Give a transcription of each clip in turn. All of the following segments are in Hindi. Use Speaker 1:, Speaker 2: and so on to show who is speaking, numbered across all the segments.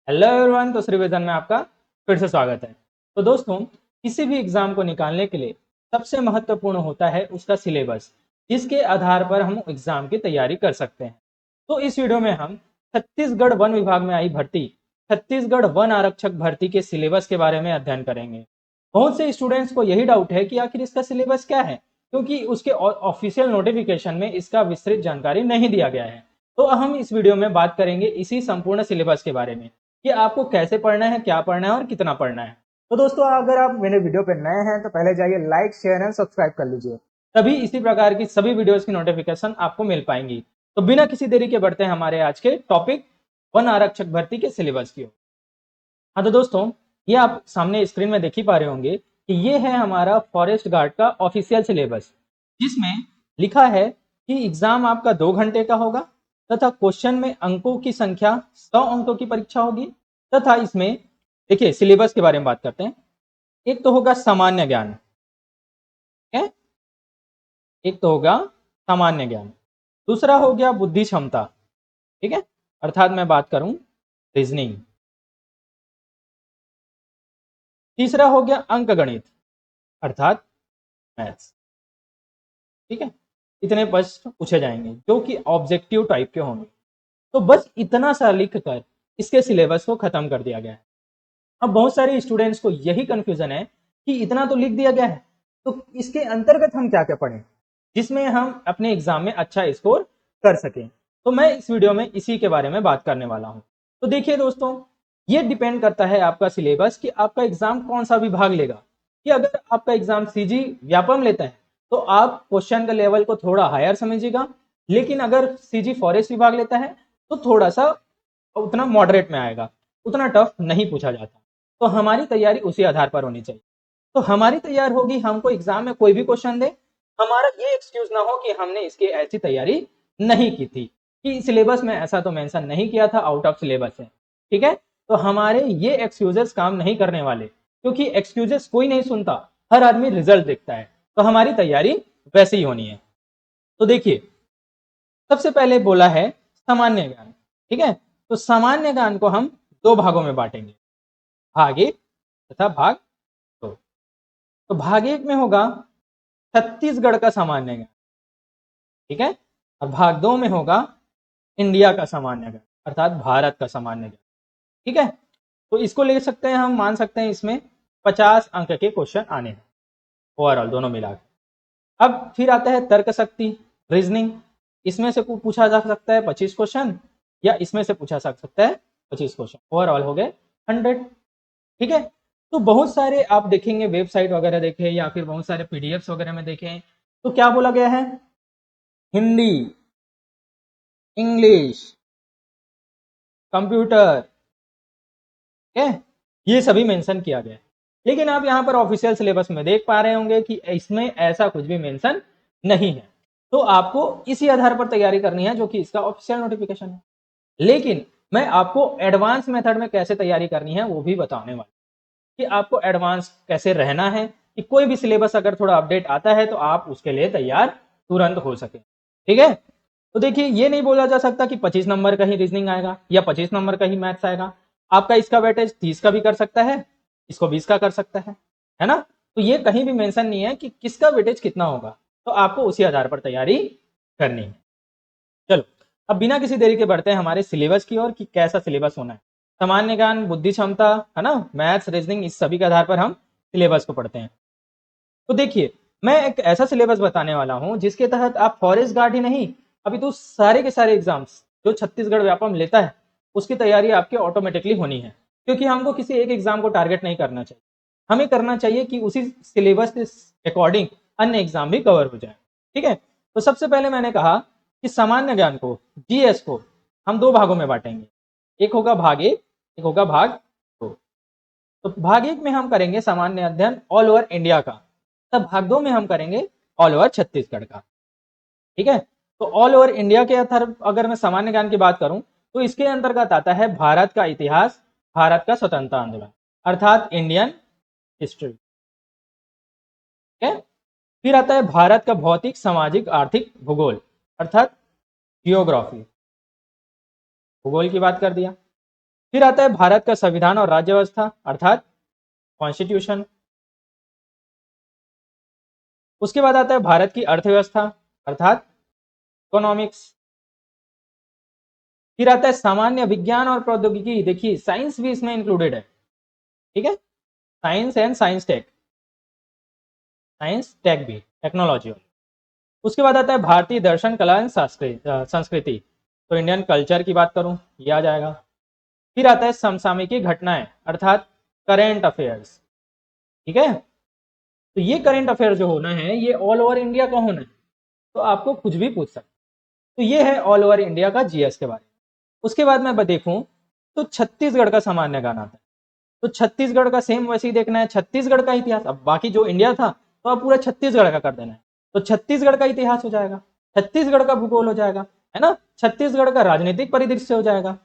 Speaker 1: Hello everyone. तो रिवीजन में आपका फिर से स्वागत है। तो दोस्तों, किसी भी एग्जाम को निकालने के लिए सबसे महत्वपूर्ण होता है उसका सिलेबस, जिसके आधार पर हम एग्जाम की तैयारी कर सकते हैं। तो इस वीडियो में हम छत्तीसगढ़ वन विभाग में आई भर्ती, छत्तीसगढ़ वन आरक्षक भर्ती के सिलेबस के बारे में अध्ययन करेंगे। बहुत से स्टूडेंट्स को यही डाउट है कि आखिर इसका सिलेबस क्या है, क्योंकि उसके ऑफिशियल नोटिफिकेशन में इसका विस्तृत जानकारी नहीं दिया गया है। तो हम इस वीडियो में बात करेंगे इसी संपूर्ण सिलेबस के बारे में कि आपको कैसे पढ़ना है, क्या पढ़ना है और कितना पढ़ना है। तो दोस्तों, अगर आप मेरे वीडियो पे नए हैं तो पहले जाइए लाइक शेयर एंड सब्सक्राइब कर लीजिए, तभी इसी प्रकार की सभी वीडियोस की नोटिफिकेशन आपको मिल पाएंगी। तो बिना किसी देरी के बढ़ते हैं हमारे आज के टॉपिक वन आरक्षक भर्ती के सिलेबस की ओर। हाँ तो दोस्तों, ये आप सामने स्क्रीन में देख ही पा रहे होंगे कि ये है हमारा फॉरेस्ट गार्ड का ऑफिशियल सिलेबस, जिसमें लिखा है कि एग्जाम आपका 2 घंटे का होगा तथा क्वेश्चन में अंकों की संख्या 100 अंकों की परीक्षा होगी। तथा इसमें देखिए सिलेबस के बारे में बात करते हैं। एक तो होगा सामान्य ज्ञान, है एक तो होगा सामान्य ज्ञान। दूसरा हो गया बुद्धि क्षमता, ठीक है, अर्थात मैं बात करूं रीजनिंग। तीसरा हो गया अंक गणित, अर्थात मैथ्स, ठीक है। इतने प्रश्न पूछे जाएंगे जो कि ऑब्जेक्टिव टाइप के होंगे। तो बस इतना सा लिख कर इसके सिलेबस को खत्म कर दिया गया है। अब बहुत सारे स्टूडेंट्स को यही कंफ्यूजन है कि इतना तो लिख दिया गया है, तो इसके अंतर्गत हम क्या क्या पढ़ें जिसमें हम अपने एग्जाम में अच्छा स्कोर कर सकें। तो मैं इस वीडियो में इसी के बारे में बात करने वाला हूं। तो देखिए दोस्तों, ये डिपेंड करता है आपका सिलेबस कि आपका एग्जाम कौन सा विभाग लेगा। कि अगर आपका एग्जाम सीजी व्यापम लेता है तो आप क्वेश्चन का लेवल को थोड़ा हायर समझिएगा, लेकिन अगर सीजी फॉरेस्ट विभाग लेता है तो थोड़ा सा उतना मॉडरेट में आएगा, उतना टफ नहीं पूछा जाता। तो हमारी तैयारी उसी आधार पर होनी चाहिए। तो हमारी तैयार होगी, हमको एग्जाम में कोई भी क्वेश्चन दे, हमारा ये एक्सक्यूज ना हो कि हमने इसकी ऐसी तैयारी नहीं की थी, कि सिलेबस में ऐसा तो मेंशन नहीं किया था, आउट ऑफ सिलेबस है, ठीक है। तो हमारे ये एक्सक्यूजेस काम नहीं करने वाले, क्योंकि एक्सक्यूजेस कोई नहीं सुनता, हर आदमी रिजल्ट देखता है। तो हमारी तैयारी वैसे ही होनी है। तो देखिए, सबसे पहले बोला है सामान्य ज्ञान, ठीक है। तो सामान्य ज्ञान को हम दो भागों में बांटेंगे, भाग एक तथा भाग दो। तो भाग एक में होगा छत्तीसगढ़ का सामान्य ज्ञान, ठीक है, और भाग दो में होगा इंडिया का सामान्य ज्ञान, अर्थात भारत का सामान्य ज्ञान, ठीक है। तो इसको ले सकते हैं, हम मान सकते हैं इसमें 50 अंक के क्वेश्चन आने हैं ओवरऑल दोनों मिलाकर। अब फिर आता है तर्क शक्ति, रीजनिंग। इसमें से पूछा जा सकता है 25 क्वेश्चन, या इसमें से पूछा जा सकता है 25 क्वेश्चन, ओवरऑल हो गए 100, ठीक है। तो बहुत सारे आप देखेंगे, वेबसाइट वगैरह देखें या फिर बहुत सारे पीडीएफ वगैरह में देखें, तो क्या बोला गया है, हिंदी, इंग्लिश, कंप्यूटर, ठीक है, ये सभी मेंशन किया गया है। लेकिन आप यहाँ पर ऑफिशियल सिलेबस में देख पा रहे होंगे कि इसमें ऐसा कुछ भी मेंशन नहीं है। तो आपको इसी आधार पर तैयारी करनी है जो कि इसका ऑफिशियल नोटिफिकेशन है। लेकिन मैं आपको एडवांस मेथड में कैसे तैयारी करनी है वो भी बताने वाला, कि आपको एडवांस कैसे रहना है, कि कोई भी सिलेबस अगर थोड़ा अपडेट आता है तो आप उसके लिए तैयार तुरंत हो सके, ठीक है। तो देखिए, ये नहीं बोला जा सकता कि 25 नंबर का ही रीजनिंग आएगा या 25 नंबर का ही मैथ्स आएगा। आपका इसका वेटेज 30 का भी कर सकता है, इसको 20 का कर सकता है ना। तो ये कहीं भी मेंशन नहीं है कि किसका वेटेज कितना होगा, तो आपको उसी आधार पर तैयारी करनी है। चलो, अब बिना किसी देरी के बढ़ते हैं हमारे सिलेबस की ओर कि कैसा सिलेबस होना है। सामान्य ज्ञान, बुद्धि क्षमता, है ना, मैथ्स, रीजनिंग, इस सभी के आधार पर हम सिलेबस को पढ़ते हैं। तो देखिए, मैं एक ऐसा सिलेबस बताने वाला हूं जिसके तहत आप फॉरेस्ट गार्ड ही नहीं, अभी तो सारे के सारे एग्जाम्स जो छत्तीसगढ़ व्यापम लेता है उसकी तैयारी आपकी ऑटोमेटिकली होनी है। क्योंकि हमको किसी एक एग्जाम को टारगेट नहीं करना चाहिए, हमें करना चाहिए कि उसी सिलेबस के अकॉर्डिंग अन्य एग्जाम भी कवर हो जाए, ठीक है। तो सबसे पहले मैंने कहा कि सामान्य ज्ञान को, जीएस को हम दो भागों में बांटेंगे, एक होगा भाग एक होगा भाग दो। तो भाग एक में हम करेंगे सामान्य अध्ययन ऑल ओवर इंडिया का, तब भाग दो में हम करेंगे ऑल ओवर छत्तीसगढ़ का, ठीक है। तो ऑल ओवर इंडिया के अगर मैं सामान्य ज्ञान की बात करूं तो इसके अंतर्गत आता है भारत का इतिहास, भारत का स्वतंत्रता आंदोलन, अर्थात इंडियन हिस्ट्री, ठीक है। फिर आता है भारत का भौतिक, सामाजिक, आर्थिक, भूगोल, अर्थात जियोग्राफी, भूगोल की बात कर दिया। फिर आता है भारत का संविधान और राज्य व्यवस्था अर्थात कॉन्स्टिट्यूशन। उसके बाद आता है भारत की अर्थव्यवस्था अर्थात इकोनॉमिक्स। फिर आता है सामान्य विज्ञान और प्रौद्योगिकी, देखिए साइंस भी इसमें इंक्लूडेड है, ठीक है, साइंस एंड साइंस टेक भी, टेक्नोलॉजी। उसके बाद आता है भारतीय दर्शन कला एंड संस्कृति, तो इंडियन कल्चर की बात करूं ये आ जाएगा। फिर आता है समसामयिकी घटनाएं अर्थात करेंट अफेयर्स, ठीक है, तो ये करेंट अफेयर जो होना है ये ऑल ओवर इंडिया का होना है, तो आपको कुछ भी पूछ सकते, तो ये है ऑल ओवर इंडिया का जीएस के बारे में। उसके बाद मैं देखूं तो छत्तीसगढ़ का सामान्य ज्ञान आता है, तो छत्तीसगढ़ का सेम वैसे ही देखना है, छत्तीसगढ़ का इतिहास, अब बाकी जो इंडिया था तो अब पूरा छत्तीसगढ़ का कर देना है, तो छत्तीसगढ़ का इतिहास हो जाएगा, छत्तीसगढ़ का भूगोल हो जाएगा, है ना, छत्तीसगढ़ का राजनीतिक परिदृश्य हो जाएगा,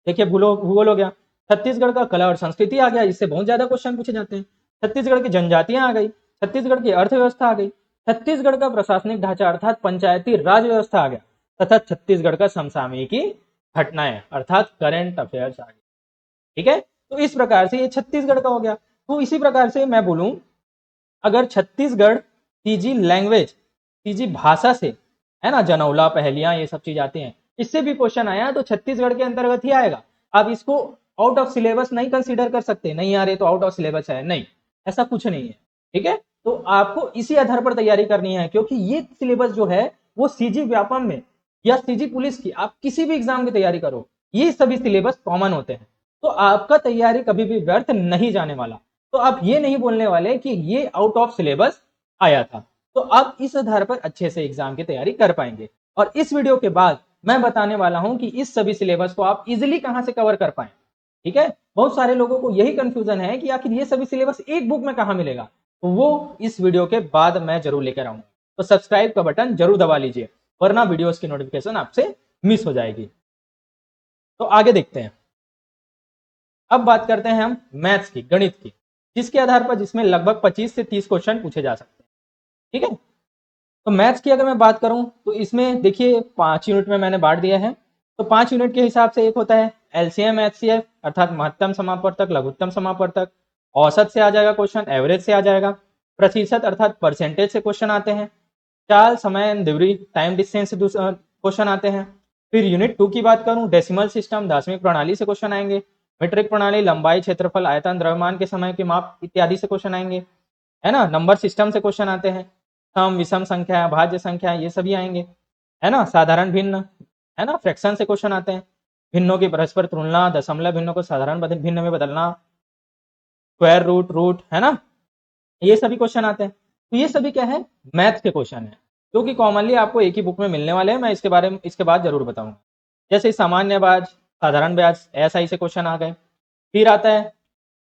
Speaker 1: देखिए भूगोल हो गया, छत्तीसगढ़ का कला और संस्कृति आ गया, इससे बहुत ज्यादा क्वेश्चन पूछे जाते हैं, छत्तीसगढ़ की जनजातियां आ गई, छत्तीसगढ़ की अर्थव्यवस्था आ गई, छत्तीसगढ़ का प्रशासनिक ढांचा अर्थात पंचायती राज व्यवस्था आ गया, तथा छत्तीसगढ़ का समसामयिकी घटनाएं अर्थात करंट अफेयर्स आ गई, ठीक है, तो इस प्रकार से ये छत्तीसगढ़ का हो गया। तो इसी प्रकार से मैं बोलूं अगर छत्तीसगढ़ तीजी लैंग्वेज, तीजी भाषा से, है ना, जनौला पहेलियां ये सब चीज आती हैं, इससे भी क्वेश्चन आया तो छत्तीसगढ़ के अंतर्गत ही आएगा, आप इसको आउट ऑफ सिलेबस नहीं कंसीडर कर सकते, नहीं आ रहे तो आउट ऑफ सिलेबस है, नहीं, ऐसा कुछ नहीं है, ठीक है, तो आपको इसी आधार पर तैयारी करनी है, क्योंकि ये सिलेबस जो है वो सीजी व्यापम में या सीजी पुलिस की, आप किसी भी एग्जाम की तैयारी करो ये सभी सिलेबस कॉमन होते हैं, तो आपका तैयारी कभी भी व्यर्थ नहीं जाने वाला, तो आप ये नहीं बोलने वाले कि ये आउट ऑफ सिलेबस आया था, तो आप इस आधार पर अच्छे से एग्जाम की तैयारी कर पाएंगे। और इस वीडियो के बाद मैं बताने वाला हूं कि इस सभी सिलेबस को आप इजिली कहां से कवर कर पाए, ठीक है, बहुत सारे लोगों को यही कंफ्यूजन है कि आखिर ये सभी सिलेबस एक बुक में कहां मिलेगा, तो वो इस वीडियो के बाद मैं जरूर लेकर आऊंगा, तो सब्सक्राइब का बटन जरूर दबा लीजिए, वरना वीडियोस की नोटिफिकेशन आपसे मिस हो जाएगी। तो आगे देखते हैं, अब बात करते हैं हम मैथ्स की, गणित की, जिसके आधार पर जिसमें लगभग 25 से 30 क्वेश्चन पूछे जा सकते हैं, ठीक है, तो मैथ्स की अगर मैं बात करूं तो इसमें देखिए 5 यूनिट में मैंने बांट दिया है, तो 5 यूनिट के हिसाब से एक होता है एलसीएम एचसीएफ अर्थात महत्तम समापवर्तक लघुत्तम समापवर्तक, औसत से आ जाएगा क्वेश्चन, एवरेज से आ जाएगा, प्रतिशत अर्थात परसेंटेज से क्वेश्चन आते हैं, चाल समय दूरी टाइम डिस्टेंस से क्वेश्चन आते हैं, फिर यूनिट 2 की बात करूं डेसिमल सिस्टम दशमिक प्रणाली से क्वेश्चन आएंगे, मीट्रिक प्रणाली लंबाई क्षेत्रफल आयतन द्रव्यमान के समय के माप इत्यादि से क्वेश्चन आएंगे, है ना, नंबर सिस्टम से क्वेश्चन आते हैं, सम विषम संख्या भाज्य संख्या ये सभी आएंगे, है ना, साधारण भिन्न, है ना, फ्रैक्शन से क्वेश्चन आते हैं, भिन्नों की परस्पर तुलना, दशमलव भिन्नों को साधारण भिन्न में बदलना, स्क्वायर रूट, है ना, ये सभी क्वेश्चन आते हैं, तो ये सभी क्या है मैथ के क्वेश्चन है, जो कि कॉमनली आपको एक ही बुक में मिलने वाले हैं, मैं इसके बारे में इसके बाद जरूर बताऊंगा, जैसे सामान्य ब्याज, साधारण ब्याज, एसआई से क्वेश्चन आ गए, फिर आता है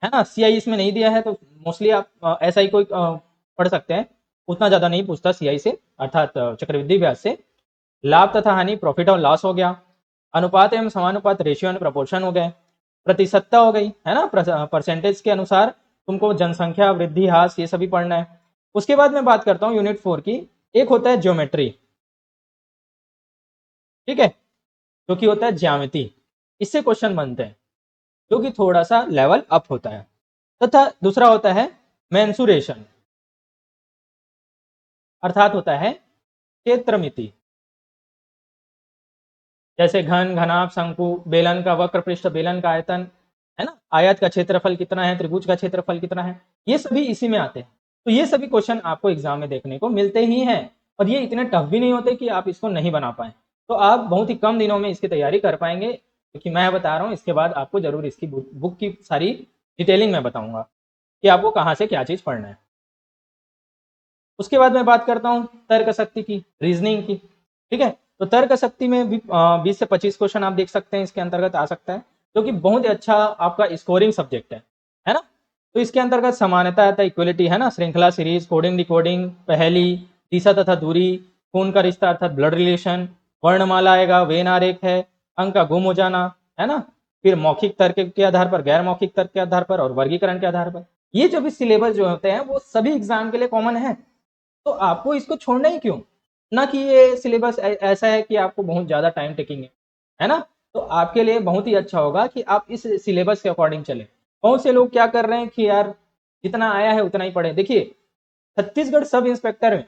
Speaker 1: ना, सीआई इसमें नहीं दिया है तो मोस्टली आप एसआई को पढ़ सकते हैं, उतना ज्यादा नहीं पूछता सीआई से अर्थात चक्रवृद्धि ब्याज से, लाभ तथा हानि प्रॉफिट और लॉस हो गया, अनुपात एवं समानुपात रेशियो एंड प्रपोर्शन हो गए, प्रतिशतता हो गई, है ना, परसेंटेज के अनुसार तुमको जनसंख्या वृद्धि ह्रास ये सभी पढ़ना है। उसके बाद मैं बात करता हूँ यूनिट 4 की, एक होता है ज्योमेट्री, ठीक है, जो कि होता है ज्यामिति, इससे क्वेश्चन बनते हैं, जो कि थोड़ा सा लेवल अप होता है, तथा दूसरा होता है मेंसुरेशन अर्थात होता है क्षेत्रमिति, जैसे घन घनाभ शंकु, बेलन का वक्र पृष्ठ, बेलन का आयतन, है ना, आयत का क्षेत्रफल कितना है, त्रिभुज का क्षेत्रफल कितना है, ये सभी इसी में आते हैं, तो ये सभी क्वेश्चन आपको एग्जाम में देखने को मिलते ही हैं, और ये इतने टफ भी नहीं होते कि आप इसको नहीं बना पाए, तो आप बहुत ही कम दिनों में इसकी तैयारी कर पाएंगे, क्योंकि मैं बता रहा हूँ इसके बाद आपको जरूर इसकी बुक की सारी डिटेलिंग में बताऊंगा कि आपको कहाँ से क्या चीज पढ़ना है। उसके बाद मैं बात करता हूँ तर्क शक्ति की, रीजनिंग की, ठीक है, तो तर्क शक्ति में भी 20 से 25 क्वेश्चन आप देख सकते हैं इसके अंतर्गत आ सकता है, जो कि बहुत ही अच्छा आपका स्कोरिंग सब्जेक्ट है ना, तो इसके अंतर्गत समानता आता है, इक्वलिटी, है ना, श्रृंखला सीरीज, कोडिंग डिकोडिंग, पहेली, दिशा तथा दूरी, खून का रिश्ता अर्थात ब्लड रिलेशन, वर्णमाला आएगा, वेन आरेख है, अंक का गुम हो जाना, है ना, फिर मौखिक तर्क के आधार पर, गैर मौखिक तर्क के आधार पर और वर्गीकरण के आधार पर, ये जो भी सिलेबस जो होते हैं वो सभी एग्जाम के लिए कॉमन है, तो आपको इसको छोड़ना ही क्यों, ना कि ये सिलेबस ऐसा है कि आपको बहुत ज्यादा टाइम टेकिंग है ना, तो आपके लिए बहुत ही अच्छा होगा कि आप इस सिलेबस के अकॉर्डिंग चले। बहुत से लोग क्या कर रहे हैं कि यार जितना आया है उतना ही पढ़े। देखिए छत्तीसगढ़ सब इंस्पेक्टर में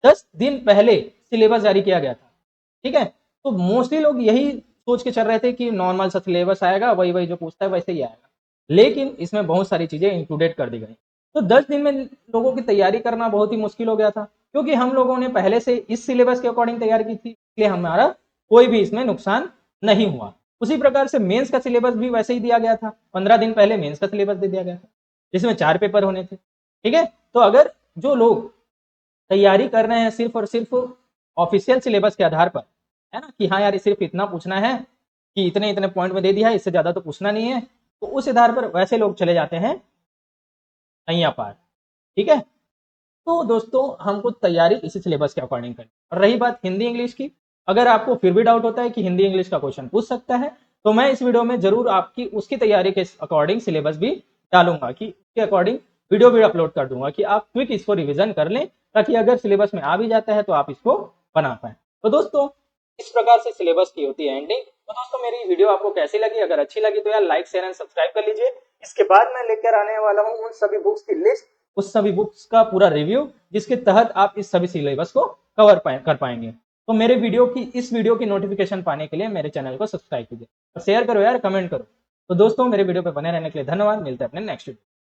Speaker 1: 10 दिन पहले सिलेबस जारी किया गया था, ठीक है। तो मोस्टली लोग यही सोच के चल रहे थे कि नॉर्मल सा सिलेबस आएगा, वही वही जो पूछता है वैसे ही आएगा, लेकिन इसमें बहुत सारी चीजें इंक्लूडेड कर दी गई। तो 10 दिन में लोगों की तैयारी करना बहुत ही मुश्किल हो गया था, क्योंकि हम लोगों ने पहले से इस सिलेबस के अकॉर्डिंग तैयारी की थी, इसलिए हमारा कोई भी इसमें नुकसान नहीं हुआ। उसी प्रकार से मेंस का सिलेबस भी वैसे ही दिया गया था, 15 दिन पहले मेंस का सिलेबस दे दिया गया था, जिसमें 4 पेपर होने थे, ठीक है। तो अगर जो लोग तैयारी कर रहे हैं सिर्फ और सिर्फ ऑफिशियल सिलेबस के आधार पर, है ना, कि हाँ यार सिर्फ इतना पूछना है, कि इतने इतने पॉइंट में दे दिया है, इससे ज्यादा तो पूछना नहीं है, तो उस आधार पर वैसे लोग चले जाते हैं नैया पार, ठीक है। तो दोस्तों हमको तैयारी इसी सिलेबस के अकॉर्डिंग करनी। और रही बात हिंदी इंग्लिश की, अगर आपको फिर भी डाउट होता है कि हिंदी इंग्लिश का क्वेश्चन पूछ सकता है, तो मैं इस वीडियो में जरूर आपकी उसकी तैयारी के अकॉर्डिंग सिलेबस भी डालूंगा, कि उसके अकॉर्डिंग वीडियो भी अपलोड कर दूंगा, कि आप क्विक इसको रिवीजन कर लें, ताकि अगर सिलेबस में आ भी जाता है तो आप इसको बना पाए। तो दोस्तों इस प्रकार से सिलेबस की होती है एंडिंग। तो दोस्तों मेरी वीडियो आपको कैसी लगी, अगर अच्छी लगी तो यार लाइक शेयर एंड सब्सक्राइब कर लीजिए। इसके बाद मैं लेकर आने वाला हूँ उन सभी बुक्स की लिस्ट, उस सभी बुक्स का पूरा रिव्यू, जिसके तहत आप इस सभी सिलेबस को कवर कर पाएंगे। तो मेरे इस वीडियो की नोटिफिकेशन पाने के लिए मेरे चैनल को सब्सक्राइब कीजिए और शेयर करो यार, कमेंट करो। तो दोस्तों मेरे वीडियो पे बने रहने के लिए धन्यवाद, मिलते हैं अपने नेक्स्ट वीडियो।